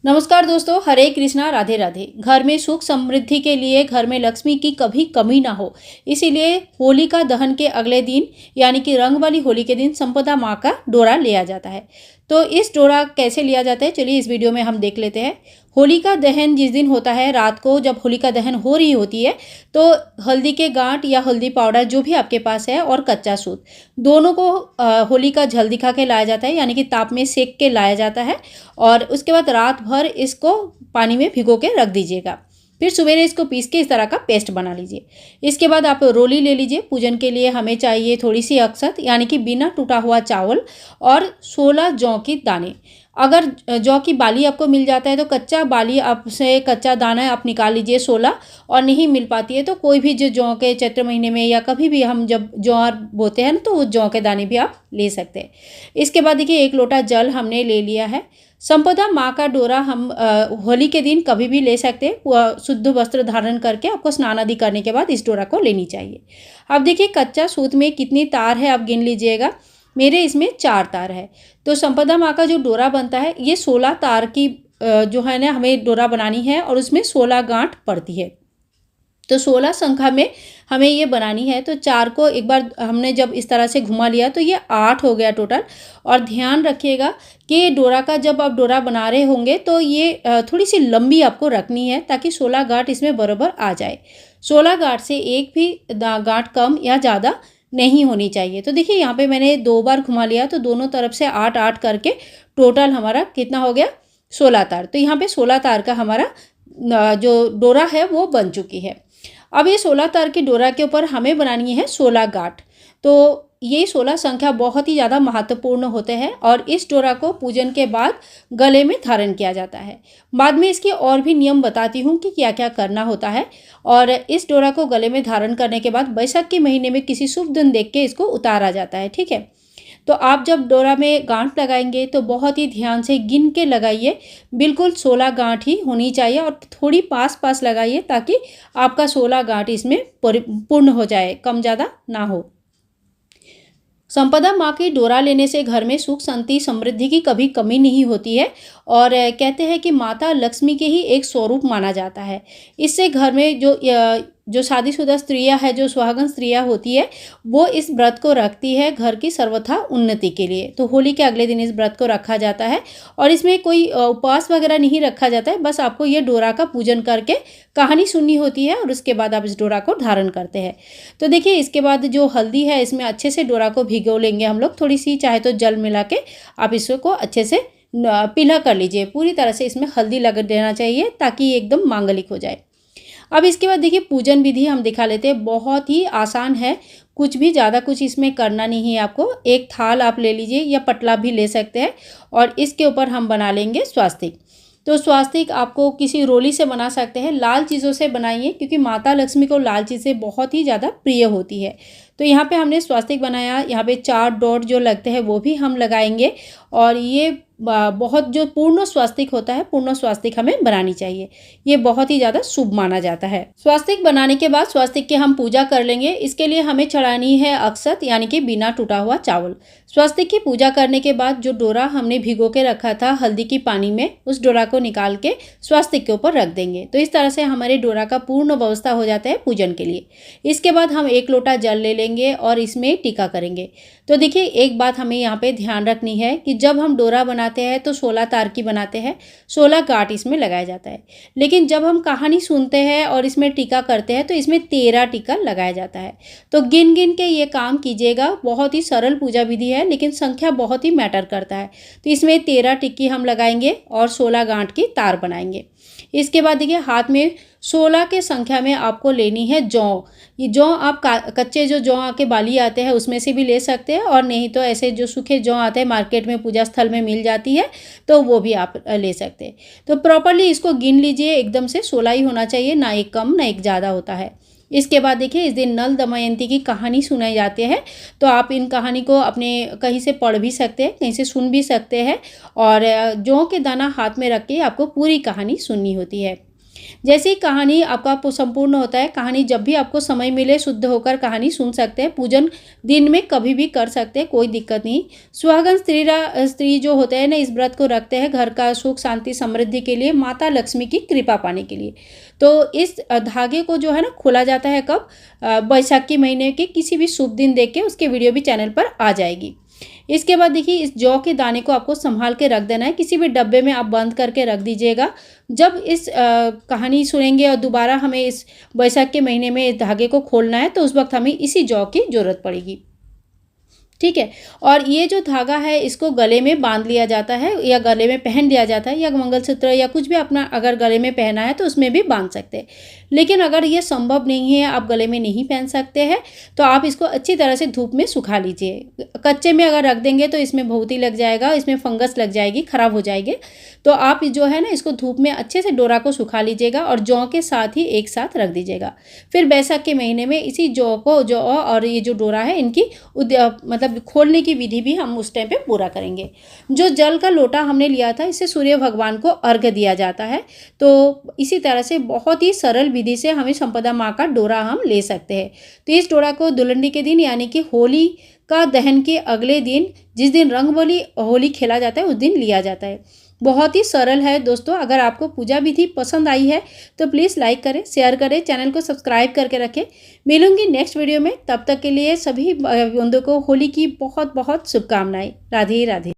नमस्कार दोस्तों, हरे कृष्णा, राधे राधे। घर में सुख समृद्धि के लिए, घर में लक्ष्मी की कभी कमी ना हो, इसीलिए होलिका दहन के अगले दिन यानी कि रंग वाली होली के दिन संपदा माँ का डोरा लिया जाता है। तो इस डोरा कैसे लिया जाता है, चलिए इस वीडियो में हम देख लेते हैं। होलिका दहन जिस दिन होता है, रात को जब होलिका दहन हो रही होती है, तो हल्दी के गांठ या हल्दी पाउडर जो भी आपके पास है और कच्चा सूत दोनों को होली का जल दिखा के लाया जाता है, यानी कि ताप में सेक के लाया जाता है। और उसके बाद रात भर इसको पानी में भिगो के रख दीजिएगा। फिर सवेरे इसको पीस के इस तरह का पेस्ट बना लीजिए। इसके बाद आप रोली ले लीजिए। पूजन के लिए हमें चाहिए थोड़ी सी अक्षत, यानी कि बिना टूटा हुआ चावल, और 16 जौ की दाने। अगर जौ की बाली आपको मिल जाता है तो कच्चा बाली आपसे कच्चा दाना आप निकाल लीजिए 16, और नहीं मिल पाती है तो कोई भी जो जौ के चैत्र महीने में या कभी भी हम जब ज्वार बोते हैं ना, तो उस जौ के दाने भी आप ले सकते हैं। इसके बाद देखिए 1 लोटा जल हमने ले लिया है। संपदा माँ का डोरा हम होली के दिन कभी भी ले सकते हैं। शुद्ध वस्त्र धारण करके आपको स्नान आदि करने के बाद इस डोरा को लेनी चाहिए। अब देखिए कच्चा सूत में कितनी तार है आप गिन लीजिएगा। मेरे इसमें 4 तार है। तो संपदा माँ का जो डोरा बनता है, ये 16 तार की जो है ना, हमें डोरा बनानी है और उसमें 16 गांठ पड़ती है। तो 16 संख्या में हमें ये बनानी है। तो 4 को एक बार हमने जब इस तरह से घुमा लिया तो ये 8 हो गया टोटल। और ध्यान रखिएगा कि डोरा का जब आप डोरा बना रहे होंगे तो ये थोड़ी सी लंबी आपको रखनी है, ताकि 16 गांठ इसमें बराबर आ जाए। 16 गांठ से एक भी गांठ कम या ज़्यादा नहीं होनी चाहिए। तो देखिए यहाँ पे मैंने 2 बार घुमा लिया, तो दोनों तरफ से 8-8 करके टोटल हमारा कितना हो गया, 16 तार। तो यहाँ पे 16 तार का हमारा जो डोरा है वो बन चुकी है। अब ये 16 तार की डोरा के ऊपर हमें बनानी है 16 गांठ। तो ये 16 संख्या बहुत ही ज़्यादा महत्वपूर्ण होते हैं, और इस डोरा को पूजन के बाद गले में धारण किया जाता है। बाद में इसके और भी नियम बताती हूँ कि क्या क्या करना होता है। और इस डोरा को गले में धारण करने के बाद बैसाख के महीने में किसी शुभ दिन देख के इसको उतारा जाता है, ठीक है। तो आप जब डोरा में गांठ लगाएंगे तो बहुत ही ध्यान से गिन के लगाइए। बिल्कुल 16 गांठ ही होनी चाहिए, और थोड़ी पास पास लगाइए ताकि आपका 16 गांठ इसमें पूर्ण हो जाए, कम ज़्यादा ना हो। संपदा माँ की डोरा लेने से घर में सुख शांति समृद्धि की कभी कमी नहीं होती है, और कहते हैं कि माता लक्ष्मी के ही एक स्वरूप माना जाता है। इससे घर में जो शादीशुदा स्त्रियां है, जो सुहागन स्त्रियां होती है, वो इस व्रत को रखती है घर की सर्वथा उन्नति के लिए। तो होली के अगले दिन इस व्रत को रखा जाता है, और इसमें कोई उपवास वगैरह नहीं रखा जाता है। बस आपको ये डोरा का पूजन करके कहानी सुननी होती है, और उसके बाद आप इस डोरा को धारण करते हैं। तो देखिए इसके बाद जो हल्दी है, इसमें अच्छे से डोरा को भिगो लेंगे हम लोग। थोड़ी सी चाहे तो जल मिला के आप इसको अच्छे से पीला कर लीजिए। पूरी तरह से इसमें हल्दी लगा देना चाहिए ताकि ये एकदम मांगलिक हो जाए। अब इसके बाद देखिए पूजन विधि हम दिखा लेते हैं। बहुत ही आसान है, कुछ भी ज़्यादा कुछ इसमें करना नहीं है आपको। एक थाल आप ले लीजिए या पटला भी ले सकते हैं, और इसके ऊपर हम बना लेंगे स्वास्तिक। तो स्वास्तिक आपको किसी रोली से बना सकते हैं। लाल चीज़ों से बनाइए, क्योंकि माता लक्ष्मी को लाल चीज़ें बहुत ही ज़्यादा प्रिय होती है। तो यहाँ पे हमने स्वास्तिक बनाया। यहाँ पे 4 डॉट जो लगते हैं वो भी हम लगाएंगे, और ये बहुत जो पूर्ण स्वास्तिक होता है, पूर्ण स्वास्तिक हमें बनानी चाहिए। ये बहुत ही ज़्यादा शुभ माना जाता है। स्वास्तिक बनाने के बाद स्वास्तिक की हम पूजा कर लेंगे। इसके लिए हमें चढ़ानी है अक्षत, यानी कि बिना टूटा हुआ चावल। स्वास्तिक की पूजा करने के बाद जो डोरा हमने भिगो के रखा था हल्दी की पानी में, उस डोरा को निकाल के स्वास्तिक के ऊपर रख देंगे। तो इस तरह से हमारे डोरा का पूर्ण व्यवस्था हो जाता है पूजन के लिए। इसके बाद हम 1 लोटा जल ले लेंगे और इसमें टीका करेंगे। तो देखिए एक बात हमें यहाँ पे ध्यान रखनी है कि जब हम डोरा बनाते हैं तो 16 तार की बनाते हैं, 16 गांठ इसमें लगाया जाता है। लेकिन जब हम कहानी सुनते हैं और इसमें टीका करते हैं तो इसमें 13 टीका लगाया जाता है। तो गिन गिन के ये काम कीजिएगा। बहुत ही सरल पूजा विधि है, लेकिन संख्या बहुत ही मैटर करता है। तो इसमें 13 टिक्की हम लगाएंगे और 16 गांठ की तार बनाएंगे। इसके बाद देखिए हाथ में 16 के संख्या में आपको लेनी है जौ। ये जौ आप कच्चे जो जौ के बाली आते हैं उसमें से भी ले सकते हैं, और नहीं तो ऐसे जो सूखे जौ आते हैं मार्केट में पूजा स्थल में मिल जाती है, तो वो भी आप ले सकते हैं। तो प्रॉपरली इसको गिन लीजिए। एकदम से 16 ही होना चाहिए, ना एक कम ना एक ज़्यादा होता है। इसके बाद देखिए इस दिन नल दमयंती की कहानी सुनाई जाती है। तो आप इन कहानी को अपने कहीं से पढ़ भी सकते हैं, कहीं से सुन भी सकते हैं, और जौ के दाना हाथ में रख के आपको पूरी कहानी सुननी होती है। जैसे ही कहानी आपका संपूर्ण होता है, कहानी जब भी आपको समय मिले शुद्ध होकर कहानी सुन सकते हैं। पूजन दिन में कभी भी कर सकते हैं, कोई दिक्कत नहीं। सुहागन स्त्री जो होते हैं ना, इस व्रत को रखते हैं घर का सुख शांति समृद्धि के लिए, माता लक्ष्मी की कृपा पाने के लिए। तो इस धागे को जो है ना खोला जाता है कब, बैसाखी महीने के किसी भी शुभ दिन देख के, उसके वीडियो भी चैनल पर आ जाएगी। इसके बाद देखिए, इस जौ के दाने को आपको संभाल के रख देना है, किसी भी डब्बे में आप बंद करके रख दीजिएगा। जब इस कहानी सुनेंगे और दोबारा हमें इस बैसाख के महीने में इस धागे को खोलना है, तो उस वक्त हमें इसी जौ की ज़रूरत पड़ेगी। ठीक है। और ये जो धागा है इसको गले में बांध लिया जाता है या गले में पहन लिया जाता है, या मंगलसूत्र या कुछ भी अपना अगर गले में पहना है तो उसमें भी बांध सकते हैं। लेकिन अगर ये संभव नहीं है, आप गले में नहीं पहन सकते हैं, तो आप इसको अच्छी तरह से धूप में सुखा लीजिए। कच्चे में अगर रख देंगे तो इसमें भभूति लग जाएगा, इसमें फंगस लग जाएगी, खराब हो जाएंगे। तो आप जो है ना, इसको धूप में अच्छे से डोरा को सुखा लीजिएगा और जौ के साथ ही एक साथ रख दीजिएगा। फिर बैसाख के महीने में इसी जौ और ये जो डोरा है, इनकी मतलब खोलने की विधि भी हम उस टाइम पे पूरा करेंगे। जो जल का लोटा हमने लिया था, इससे सूर्य भगवान को अर्घ्य दिया जाता है। तो इसी तरह से बहुत ही सरल विधि से हमें संपदा माँ का डोरा हम ले सकते हैं। तो इस डोरा को दुल्हन के दिन यानी कि होली का दहन के अगले दिन, जिस दिन रंगवली होली खेला जाता है, उस दिन लिया जाता है। बहुत ही सरल है दोस्तों। अगर आपको पूजा विधि पसंद आई है तो प्लीज़ लाइक करें, शेयर करें, चैनल को सब्सक्राइब करके रखें। मिलूंगी नेक्स्ट वीडियो में, तब तक के लिए सभी बंधुओं को होली की बहुत बहुत शुभकामनाएं। राधे राधे।